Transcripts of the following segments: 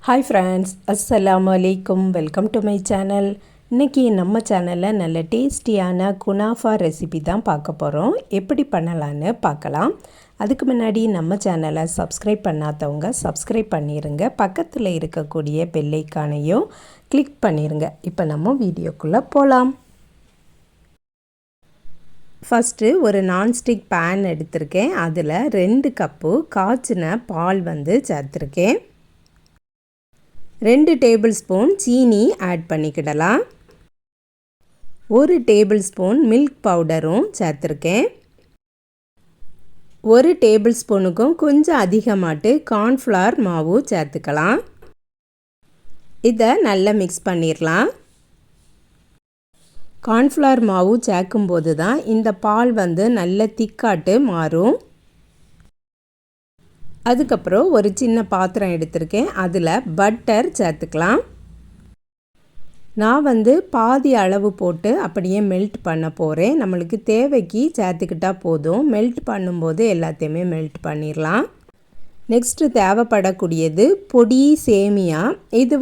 Hi friends, அஸ்ஸலாமு அலைக்கும். Welcome to my channel. இன்றைக்கி நம்ம சேனலில் நல்ல டேஸ்டியான குனாஃபா ரெசிபி தான் பார்க்க போகிறோம். எப்படி பண்ணலான்னு பார்க்கலாம். அதுக்கு முன்னாடி நம்ம சேனலை சப்ஸ்கிரைப் பண்ணாதவங்க சப்ஸ்கிரைப் பண்ணிடுங்க. பக்கத்தில் இருக்கக்கூடிய பெல் ஐகானையும் கிளிக் பண்ணிடுங்க. இப்போ நம்ம வீடியோக்குள்ளே போகலாம். ஃபஸ்ட்டு ஒரு நான்ஸ்டிக் பேன் எடுத்திருக்கேன். அதில் 2 கப்பு காய்ச்சின பால் சேர்த்துருக்கேன். 2 டேபிள் ஸ்பூன் சீனி ஆட் பண்ணிக்கிடலாம். 1 டேபிள் ஸ்பூன் மில்க் பவுடரும் சேர்த்துருக்கேன். 1 டேபிள் ஸ்பூனுக்கும் கொஞ்சம் அதிகமாட்டு கார்ன்ஃப்ளவர் மாவு சேர்த்துக்கலாம். இதை நல்லா மிக்ஸ் பண்ணிடலாம். கார்ன்ஃப்ளவர் மாவு சேர்க்கும்போது தான் இந்த பால் நல்ல திக்காட்டு மாறும். அதுக்கப்புறம் ஒரு சின்ன பாத்திரம் எடுத்திருக்கேன். அதில் பட்டர் சேர்த்துக்கலாம். நான் பாதி அளவு போட்டு அப்படியே மெல்ட் பண்ண போகிறேன். நம்மளுக்கு தேவைக்கு சேர்த்துக்கிட்டால் போதும். மெல்ட் பண்ணும்போது எல்லாத்தையுமே மெல்ட் பண்ணிடலாம். நெக்ஸ்ட்டு தேவைப்படக்கூடியது பொடி சேமியா. இது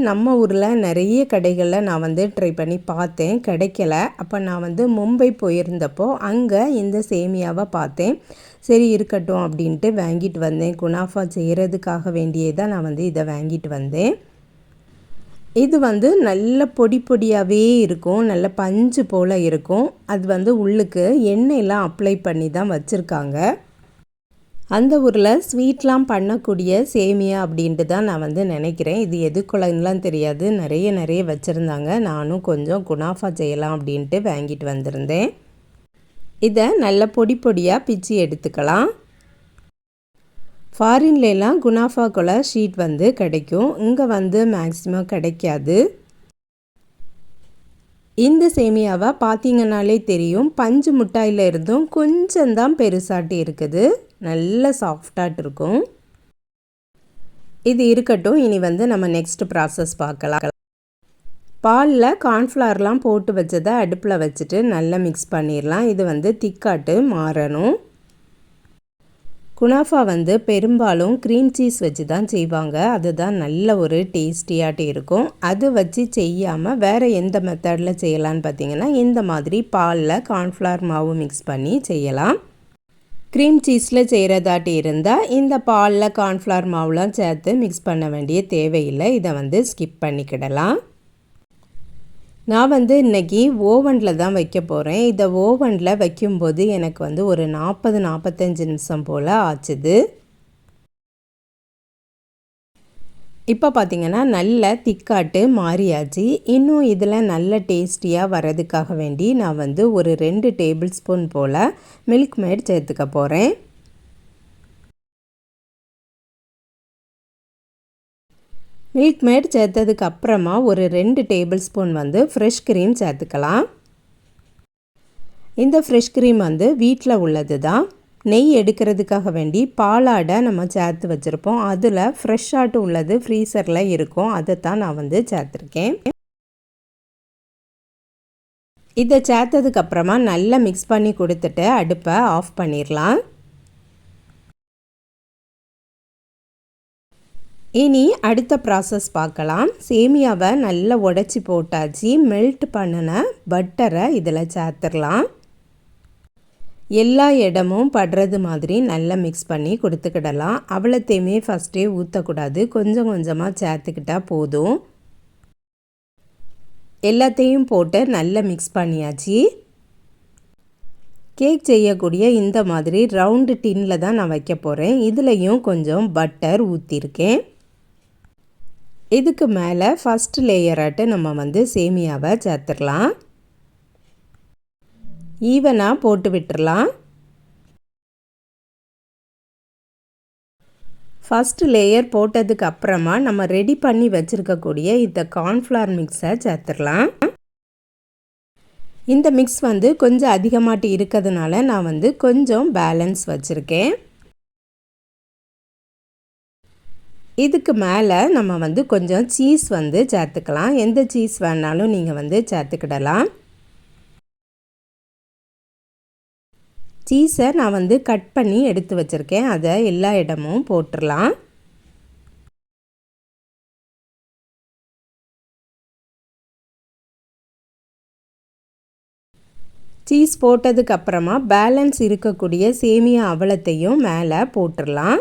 நம்ம ஊரில் நிறைய கடைகளில் நான் ட்ரை பண்ணி பார்த்தேன், கிடைக்கல. அப்போ நான் மும்பை போயிருந்தப்போ அங்கே இந்த சேமியாவை பார்த்தேன். சரி இருக்கட்டும் அப்படின்ட்டு வாங்கிட்டு வந்தேன். குனாஃபா செய்கிறதுக்காக வேண்டியே தான் நான் இதை வாங்கிட்டு வந்தேன். இது நல்ல பொடி பொடியாகவே இருக்கும், நல்ல பஞ்சு போல் இருக்கும். அது உள்ளுக்கு எண்ணெயெல்லாம் அப்ளை பண்ணி தான் வச்சுருக்காங்க. அந்த ஊரில் ஸ்வீட்லாம் பண்ணக்கூடிய சேமியா அப்படின்ட்டு தான் நான் நினைக்கிறேன். இது எதுக்குள்ளலாம் தெரியாது, நிறைய வச்சுருந்தாங்க. நானும் கொஞ்சம் குனாஃபா செய்யலாம் அப்படின்ட்டு வாங்கிட்டு வந்திருந்தேன். இதை நல்ல பொடி பொடியாக பிச்சு எடுத்துக்கலாம். ஃபாரின்லாம் குனாஃபாக்குள்ள ஷீட் கிடைக்கும். இங்கே மேக்ஸிமம் கிடைக்காது. இந்த சேமியாவை பார்த்தீங்கன்னாலே தெரியும், பஞ்சு முட்டாயில் இருந்தும் கொஞ்சம் தான் பெருசாட்டி இருக்குது. நல்ல சாஃப்டாக இருக்கும். இது இருக்கட்டும். இனி நம்ம நெக்ஸ்ட் ப்ராசஸ் பார்க்கலாம். பாலில் கார்ன்ஃப்ளவர்லாம் போட்டு வச்சதை அடுப்பில் வச்சுட்டு நல்லா மிக்ஸ் பண்ணிடலாம். இது திக்காட்டு மாறணும். குனாஃபா பெரும்பாலும் க்ரீம் சீஸ் வச்சு தான் செய்வாங்க. அதுதான் நல்ல ஒரு டேஸ்டியாட்டு இருக்கும். அது வச்சு செய்யாமல் வேறு எந்த மெத்தடில் செய்யலான்னு பார்த்தீங்கன்னா, இந்த மாதிரி பாலில் கார்ன்ஃப்ளவர் மாவு மிக்ஸ் பண்ணி செய்யலாம். க்ரீம் சீஸில் செய்கிறதாட்டி இருந்தால் இந்த பாலில் கார்ன்ஃப்ளவர் மாவுலாம் சேர்த்து மிக்ஸ் பண்ண வேண்டிய தேவையில்லை. இதை ஸ்கிப் பண்ணிக்கிடலாம். நான் இன்றைக்கி ஓவனில் தான் வைக்க போகிறேன். இதை ஓவனில் வைக்கும்போது எனக்கு ஒரு 40-45 நிமிஷம் போல் ஆச்சுது. இப்போ பார்த்திங்கன்னா நல்ல திக்காட்டு மாறியாச்சு. இன்னும் இதில் நல்ல டேஸ்டியாக வரதுக்காக வேண்டி நான் ஒரு 2 டேபிள் ஸ்பூன் போல் மில்க் மேட் சேர்த்துக்க போகிறேன். மில்க் மேட் சேர்த்ததுக்கு அப்புறமா ஒரு 2 டேபிள் ஸ்பூன் ஃப்ரெஷ் க்ரீம் சேர்த்துக்கலாம். இந்த ஃப்ரெஷ் க்ரீம் வீட்டில் உள்ளது தான். நெய் எடுக்கிறதுக்காக வேண்டி பாலாடை நம்ம சேர்த்து வச்சுருப்போம். அதில் ஃப்ரெஷ்ஷாட்டு உள்ளது ஃப்ரீசரில் இருக்கும். அதை தான் நான் சேர்த்துருக்கேன். இதை சேர்த்ததுக்கப்புறமா நல்லா மிக்ஸ் பண்ணி கொடுத்துட்டு அடுப்பை ஆஃப் பண்ணிடலாம். இனி அடுத்த ப்ராசஸ் பார்க்கலாம். சேமியாவை நல்லா உடச்சி போட்டாச்சு. மெல்ட் பண்ணின பட்டரை இதில் சேர்த்துடலாம். எல்லா இடமும் படுறது மாதிரி நல்லா மிக்ஸ் பண்ணி கொடுத்துக்கிடலாம். அவ்வளோத்தையுமே ஃபஸ்ட்டே ஊற்றக்கூடாது, கொஞ்சம் கொஞ்சமாக சேர்த்துக்கிட்டால் போதும். எல்லாத்தையும் போட்டு நல்லா மிக்ஸ் பண்ணியாச்சு. கேக் செய்யக்கூடிய இந்த மாதிரி ரவுண்டு டின்னில் தான் நான் வைக்க போகிறேன். இதுலேயும் கொஞ்சம் பட்டர் ஊற்றிருக்கேன். இதுக்கு மேலே ஃபஸ்ட் லேயராட்டு நம்ம சேமியாவை சேர்த்துடலாம். ஈவனாக போட்டு விட்டுறலாம். ஃபஸ்ட் லேயர் போட்டதுக்கு அப்புறமா நம்ம ரெடி பண்ணி வச்சுருக்கக்கூடிய இந்த கார்ன்ஃப்ளவர் மிக்ஸை சேர்த்துடலாம். இந்த மிக்ஸ் கொஞ்சம் அதிகமாட்டு இருக்கிறதுனால நான் கொஞ்சம் பேலன்ஸ் வச்சுருக்கேன். இதுக்கு மேலே நம்ம கொஞ்சம் சீஸ் சேர்த்துக்கலாம். எந்த சீஸ் வேணாலும் நீங்கள் சேர்த்துக்கிடலாம். சீஸை நான் கட் பண்ணி எடுத்து வச்சுருக்கேன். அதை எல்லா இடமும் போட்டுடலாம். சீஸ் போட்டதுக்கப்புறமா பேலன்ஸ் இருக்கக்கூடிய சேமியா அவலத்தையும் மேலே போட்டுடலாம்.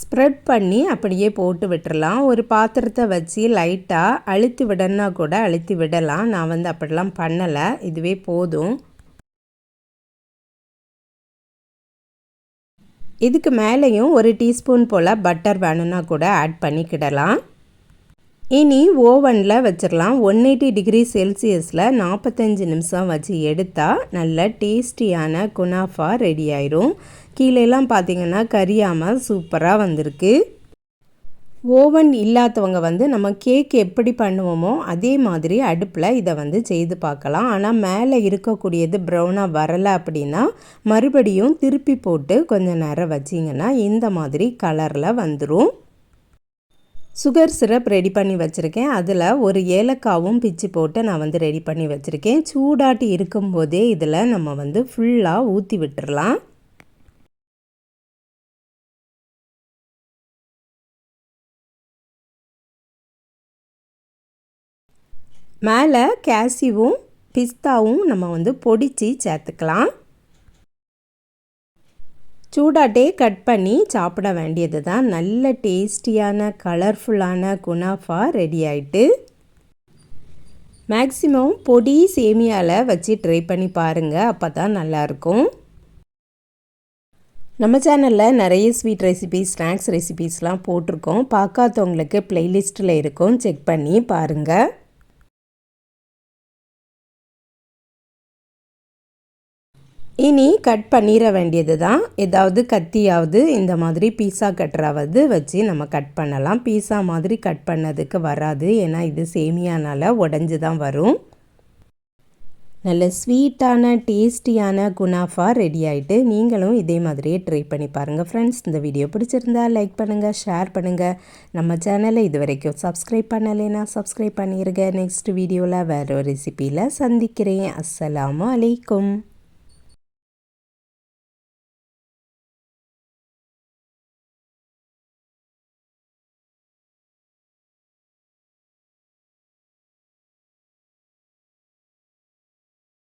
ஸ்ப்ரெட் பண்ணி அப்படியே போட்டு விட்டுறலாம். ஒரு பாத்திரத்தை வச்சு லைட்டாக அழுத்தி விடனா கூட அழுத்தி விடலாம். நான் அப்படிலாம் பண்ணலை, இதுவே போதும். இதுக்கு மேலேயும் ஒரு டீஸ்பூன் போல் பட்டர் வேணும்னா கூட ஆட் பண்ணிக்கிடலாம். இனி ஓவனில் வச்சிடலாம். 180 டிகிரி செல்சியஸில் 45 நிமிஷம் வச்சு எடுத்தால் நல்ல டேஸ்டியான குனாஃபா ரெடி ஆயிரும். கீழேலாம் பார்த்திங்கன்னா கரியாமல் சூப்பராக வந்திருக்கு. ஓவன் இல்லாதவங்க நம்ம கேக் எப்படி பண்ணுவோமோ அதே மாதிரி அடுப்பில் இதை செய்து பார்க்கலாம். ஆனால் மேலே இருக்கக்கூடியது ப்ரௌனாக வரலை அப்படின்னா மறுபடியும் திருப்பி போட்டு கொஞ்சம் நேரம் வச்சிங்கன்னா இந்த மாதிரி கலரில் வந்துடும். சுகர் சிரப் ரெடி பண்ணி வச்சுருக்கேன். அதில் ஒரு ஏலக்காவும் பிச்சு போட்டு நான் ரெடி பண்ணி வச்சுருக்கேன். சூடாட்டி இருக்கும்போதே இதில் நம்ம ஃபுல்லாக ஊற்றி விட்டுறலாம். மேலே கேசிவும் பிஸ்தாவும் நம்ம பொடிச்சு சேர்த்துக்கலாம். சூடாட்டே கட் பண்ணி சாப்பிட வேண்டியது தான். நல்ல டேஸ்டியான கலர்ஃபுல்லான குனாஃபா ரெடி ஆயிட்டு. மேக்ஸிமம் பொடி சேமியாவில் வச்சு ட்ரை பண்ணி பாருங்கள், அப்போ தான் நல்லாயிருக்கும். நம்ம சேனலில் நிறைய ஸ்வீட் ரெசிபீஸ், ஸ்நாக்ஸ் ரெசிபீஸ்லாம் போட்டிருக்கோம். பார்க்காதவங்களுக்கு ப்ளேலிஸ்ட்டில் இருக்கும், செக் பண்ணி பாருங்கள். இனி கட் பண்ணிட வேண்டியது தான். ஏதாவது கத்தியாவது இந்த மாதிரி பீஸா கட்டுறாவது வச்சு நம்ம கட் பண்ணலாம். பீஸா மாதிரி கட் பண்ணதுக்கு வராது, ஏன்னா இது சேமியானால் உடஞ்சி தான் வரும். நல்ல ஸ்வீட்டான டேஸ்டியான குனாஃபா ரெடி ஆகிட்டு. நீங்களும் இதே மாதிரியே ட்ரை பண்ணி பாருங்கள் ஃப்ரெண்ட்ஸ். இந்த வீடியோ பிடிச்சிருந்தா லைக் பண்ணுங்கள், ஷேர் பண்ணுங்கள். நம்ம சேனலை இது வரைக்கும் சப்ஸ்கிரைப் பண்ணலைன்னா சப்ஸ்கிரைப் பண்ணிடுங்க. நெக்ஸ்ட் வீடியோவில் வேறு ஒரு ரெசிபியில் சந்திக்கிறேன். அஸ்ஸலாமு அலைக்கும்.